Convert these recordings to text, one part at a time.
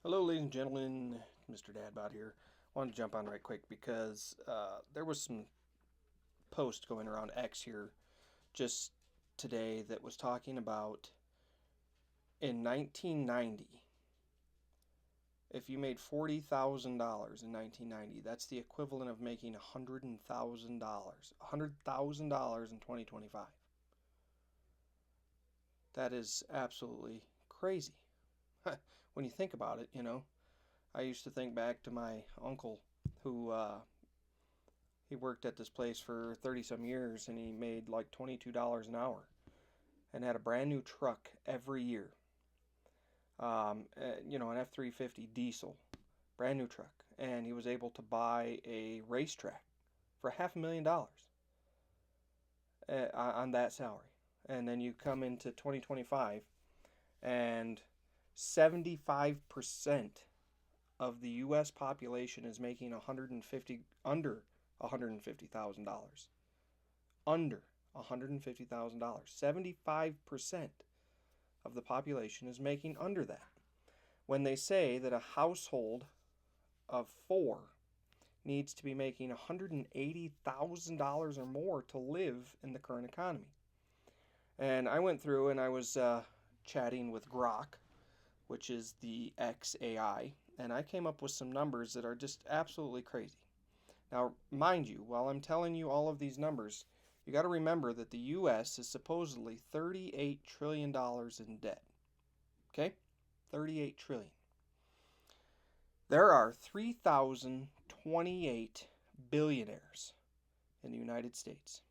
Hello, ladies and gentlemen. Mr. Dadbot here. Wanted to jump on right quick because there was some post going around X here just today that was talking about in 1990, if you made $40,000 in 1990, that's the equivalent of making $100,000. $100,000 in 2025. That is absolutely crazy. When you think about it. I used to think back to my uncle who he worked at this place for 30 some years and he made like $22 an hour and had a brand new truck every year. An F-350 diesel, brand new truck. And he was able to buy a racetrack for $500,000 on that salary. And then you come into 2025 and 75% of the U.S. population is making 150 under $150,000. Under $150,000. 75% of the population is making under that. When they say that a household of four needs to be making $180,000 or more to live in the current economy. And I went through and I was chatting with Grok, which is the XAI, and I came up with some numbers that are just absolutely crazy. Now, mind you, while I'm telling you all of these numbers, you got to remember that the U.S. is supposedly $38 trillion in debt. Okay? 38 trillion. There are 3,028 billionaires in the United States.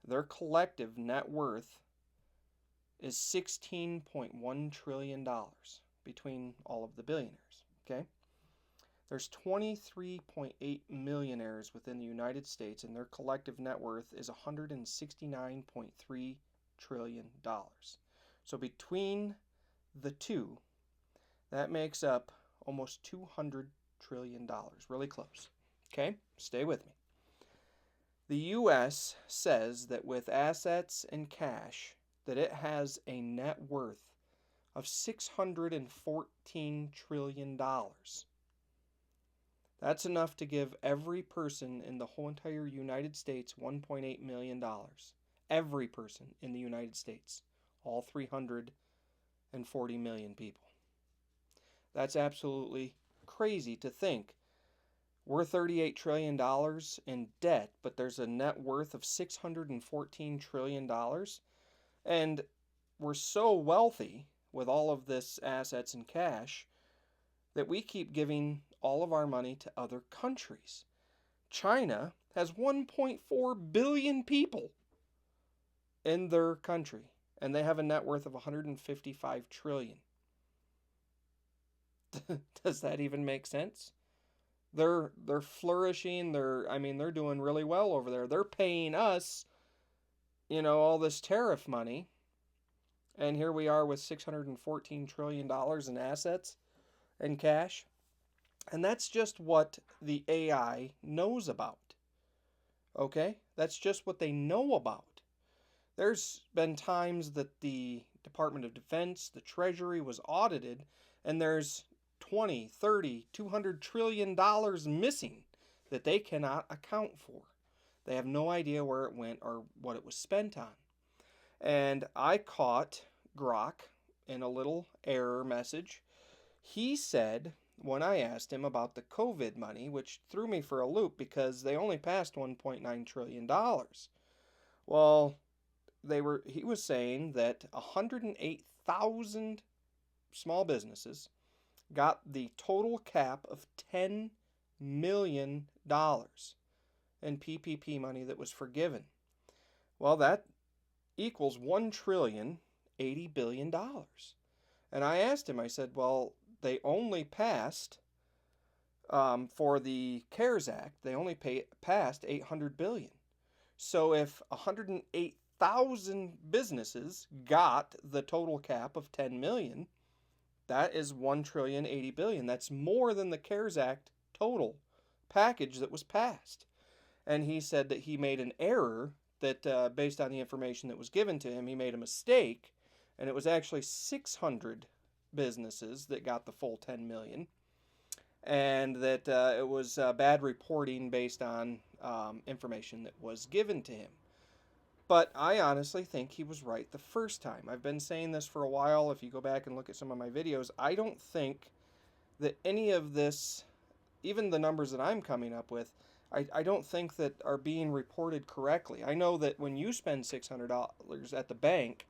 Their collective net worth is $16.1 trillion between all of the billionaires. Okay? There's 23.8 millionaires within the United States, and their collective net worth is $169.3 trillion. So between the two, that makes up almost $200 trillion. Really close. Okay? Stay with me. The U.S. says that with assets and cash, that it has a net worth of $614 trillion. That's enough to give every person in the whole entire United States $1.8 million. Every person in the United States. All 340 million people. That's absolutely crazy to think. We're $38 trillion in debt, but there's a net worth of $614 trillion. And we're so wealthy with all of this assets and cash that we keep giving all of our money to other countries. China has 1.4 billion people in their country, and they have a net worth of 155 trillion. Does that even make sense? They're flourishing. They're doing really well over there. They're paying us, all this tariff money, and here we are with $614 trillion in assets and cash. And that's just what the AI knows about. Okay? That's just what they know about. There's been times that the Department of Defense, the Treasury was audited, and there's 20, 30, $200 trillion missing that they cannot account for. They have no idea where it went or what it was spent on. And I caught Grok in a little error message. He said, when I asked him about the COVID money, which threw me for a loop because they only passed $1.9 trillion. Well, he was saying that 108,000 small businesses got the total cap of $10 million in PPP money that was forgiven. Well, that equals $1,080,000,000,000. And I asked him, I said, well, they only passed, for the CARES Act, they only passed $800 billion. So if 108,000 businesses got the total cap of 10 million, that is $1,080,000,000,000. That's more than the CARES Act total package that was passed. And he said that he made an error, that based on the information that was given to him, he made a mistake, and it was actually $600 businesses that got the full 10 million, and that it was bad reporting based on information that was given to him. But I honestly think he was right the first time. I've been saying this for a while. If you go back and look at some of my videos, I don't think that any of this, even the numbers that I'm coming up with, I don't think that are being reported correctly. I know that when you spend $600 at the bank,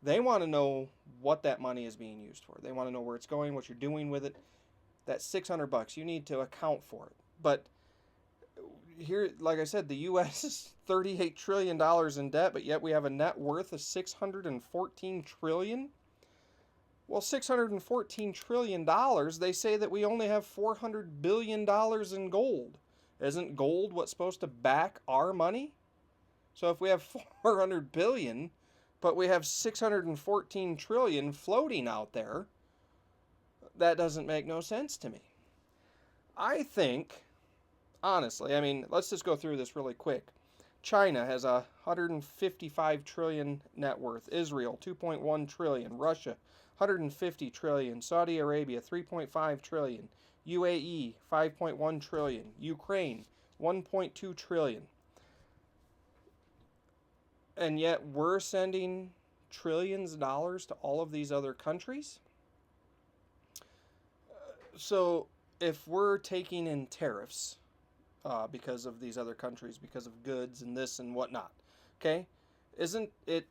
they want to know what that money is being used for. They want to know where it's going, what you're doing with it. That $600, you need to account for it. But here, like I said, the U.S. is $38 trillion in debt, but yet we have a net worth of $614 trillion. Well, $614 trillion, they say that we only have $400 billion in gold. Isn't gold what's supposed to back our money? So if we have 400 billion, but we have 614 trillion floating out there, that doesn't make no sense to me. I think, honestly, I mean, let's just go through this really quick. China has a 155 trillion net worth. Israel, 2.1 trillion. Russia, 150 trillion. Saudi Arabia, 3.5 trillion. UAE, 5.1 trillion. Ukraine, 1.2 trillion. And yet we're sending trillions of dollars to all of these other countries. So if we're taking in tariffs because of these other countries, because of goods and this and whatnot, okay, isn't it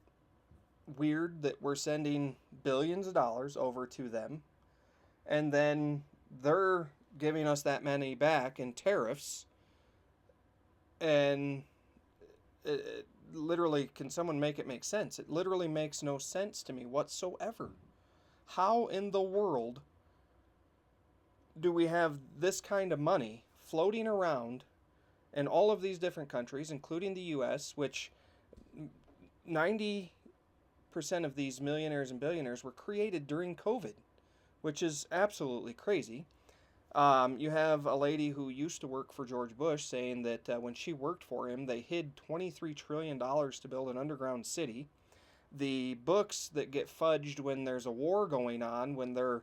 weird that we're sending billions of dollars over to them, and then they're giving us that money back in tariffs? And literally, can someone make it make sense? It literally makes no sense to me whatsoever. How in the world do we have this kind of money floating around in all of these different countries, including the U.S., which 90% of these millionaires and billionaires were created during COVID, which is absolutely crazy. You have a lady who used to work for George Bush saying that when she worked for him, they hid $23 trillion to build an underground city. The books that get fudged when there's a war going on, when they're,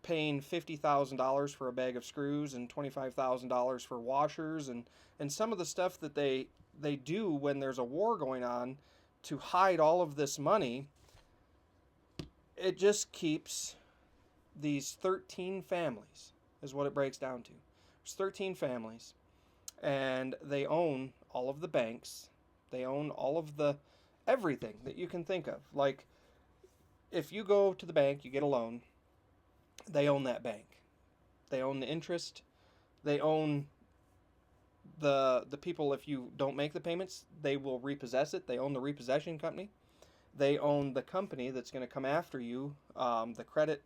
paying $50,000 for a bag of screws and $25,000 for washers, and some of the stuff that they do when there's a war going on to hide all of this money, it just keeps these 13 families, is what it breaks down to. There's 13 families, and they own all of the banks. They own all of the everything that you can think of. Like, if you go to the bank, you get a loan, they own that bank. They own the interest. They own the people. If you don't make the payments, they will repossess it. They own the repossession company. They own the company that's going to come after you, the credit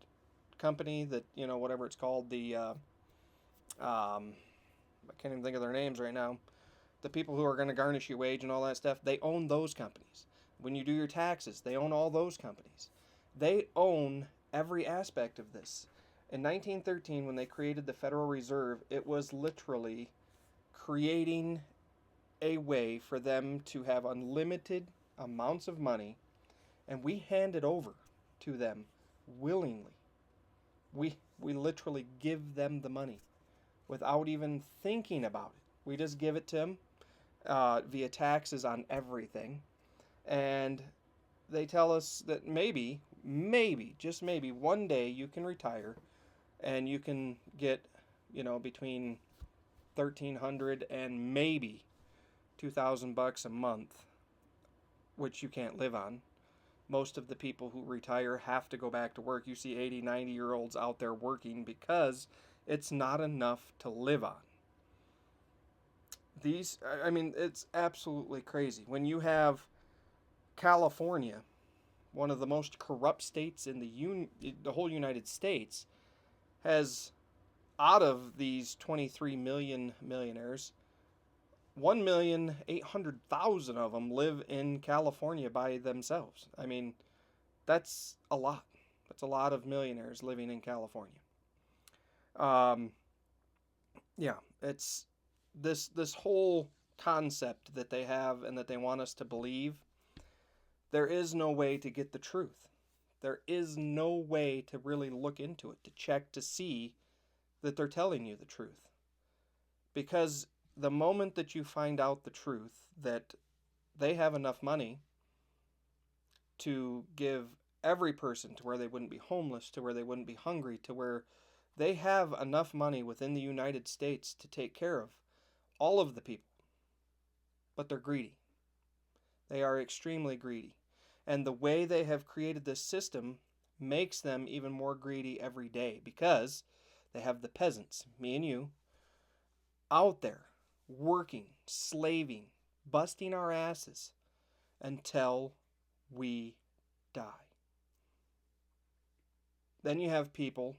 company that, whatever it's called, I can't even think of their names right now. The people who are going to garnish your wage and all that stuff, they own those companies. When you do your taxes, they own all those companies. They own every aspect of this. In 1913, when they created the Federal Reserve, it was literally creating a way for them to have unlimited amounts of money, and we hand it over to them willingly. We literally give them the money without even thinking about it. We just give it to them via taxes on everything. And they tell us that maybe, just maybe, one day you can retire and you can get, between $1,300 and maybe $2,000 a month, which you can't live on. Most of the people who retire have to go back to work. You see 80, 90-year-olds out there working because it's not enough to live on. It's absolutely crazy. When you have California, one of the most corrupt states in the whole United States, has, out of these 23 million millionaires, 1,800,000 of them live in California by themselves. I mean, that's a lot. That's a lot of millionaires living in California. It's this whole concept that they have and that they want us to believe. There is no way to get the truth. There is no way to really look into it, to check to see that they're telling you the truth. Because the moment that you find out the truth, that they have enough money to give every person to where they wouldn't be homeless, to where they wouldn't be hungry, to where they have enough money within the United States to take care of all of the people, but they're greedy. They are extremely greedy. And the way they have created this system makes them even more greedy every day because they have the peasants, me and you, out there working, slaving, busting our asses until we die. Then you have people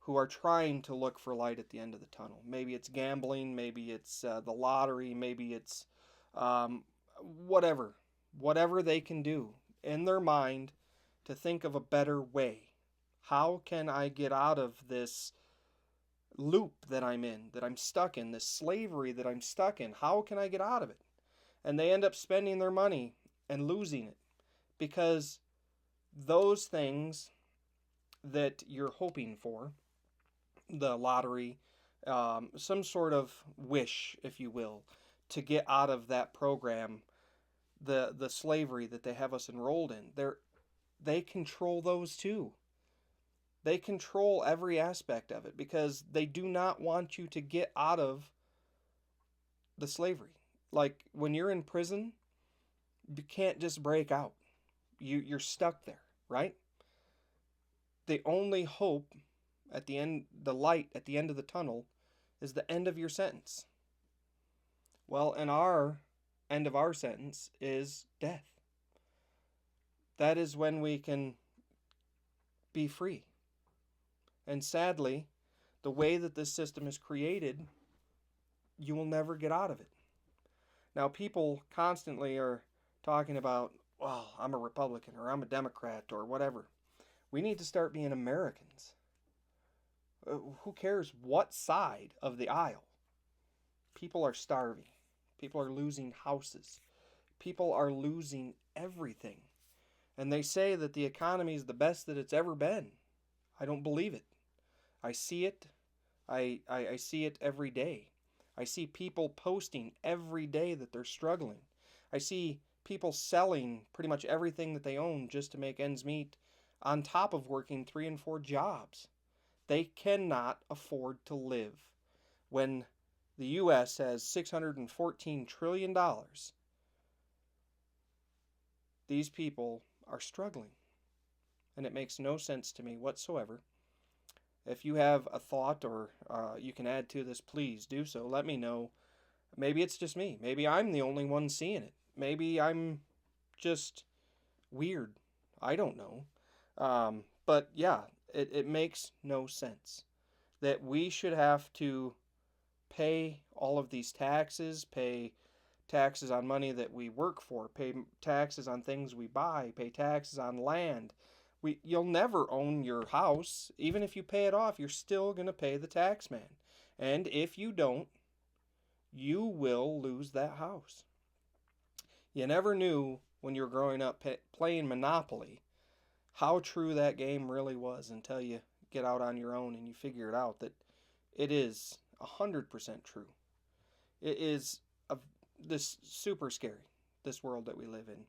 who are trying to look for light at the end of the tunnel. Maybe it's gambling, maybe it's the lottery, maybe it's um, whatever. Whatever they can do in their mind to think of a better way. How can I get out of this loop that I'm in, that I'm stuck in, this slavery that I'm stuck in? How can I get out of it? And they end up spending their money and losing it because those things that you're hoping for, the lottery, some sort of wish, if you will, to get out of that program, the slavery that they have us enrolled in. They control those too. They control every aspect of it because they do not want you to get out of the slavery. Like when you're in prison, you can't just break out. You're stuck there, right? The only hope at the end, the light at the end of the tunnel, is the end of your sentence. Well, and our end of our sentence is death. That is when we can be free. And sadly, the way that this system is created, you will never get out of it. Now, people constantly are talking about, well, I'm a Republican or I'm a Democrat or whatever. We need to start being Americans. Who cares what side of the aisle? People are starving. People are losing houses. People are losing everything. And they say that the economy is the best that it's ever been. I don't believe it. I see it. I see it every day. I see people posting every day that they're struggling. I see people selling pretty much everything that they own just to make ends meet on top of working 3 and 4 jobs. They cannot afford to live when the U.S. has $614 trillion. These people are struggling. And it makes no sense to me whatsoever. If you have a thought or you can add to this, please do so. Let me know. Maybe it's just me. Maybe I'm the only one seeing it. Maybe I'm just weird. I don't know. But yeah, it makes no sense that we should have to pay all of these taxes, pay taxes on money that we work for, pay taxes on things we buy, pay taxes on land. You'll never own your house. Even if you pay it off, you're still going to pay the tax man. And if you don't, you will lose that house. You never knew when you were growing up playing Monopoly how true that game really was until you get out on your own and you figure it out that it is 100% true. It is this super scary, this world that we live in.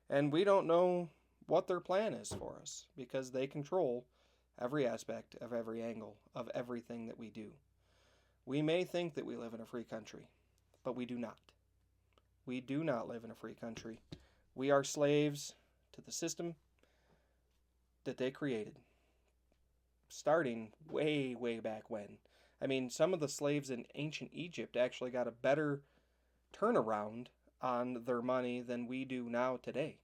And we don't know what their plan is for us because they control every aspect of every angle of everything that we do. We may think that we live in a free country, but we do not. We do not live in a free country. We are slaves to the system that they created, starting way, way back when. I mean, some of the slaves in ancient Egypt actually got a better turnaround on their money than we do now today.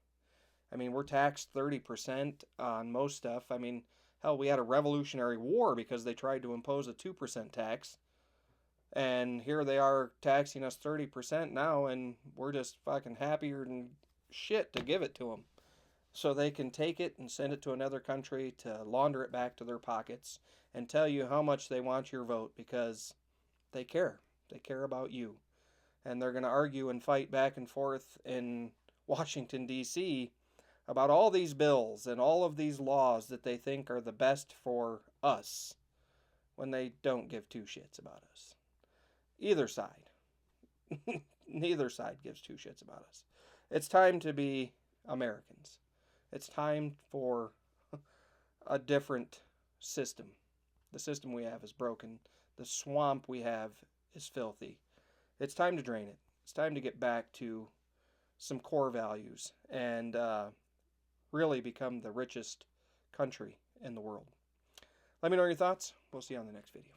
I mean, we're taxed 30% on most stuff. I mean, hell, we had a Revolutionary War because they tried to impose a 2% tax. And here they are taxing us 30% now, and we're just fucking happier than shit to give it to them. So they can take it and send it to another country to launder it back to their pockets and tell you how much they want your vote because they care. They care about you. And they're going to argue and fight back and forth in Washington, D.C. about all these bills and all of these laws that they think are the best for us when they don't give two shits about us. Either side. Neither side gives two shits about us. It's time to be Americans. It's time for a different system. The system we have is broken. The swamp we have is filthy. It's time to drain it. It's time to get back to some core values and really become the richest country in the world. Let me know your thoughts. We'll see you on the next video.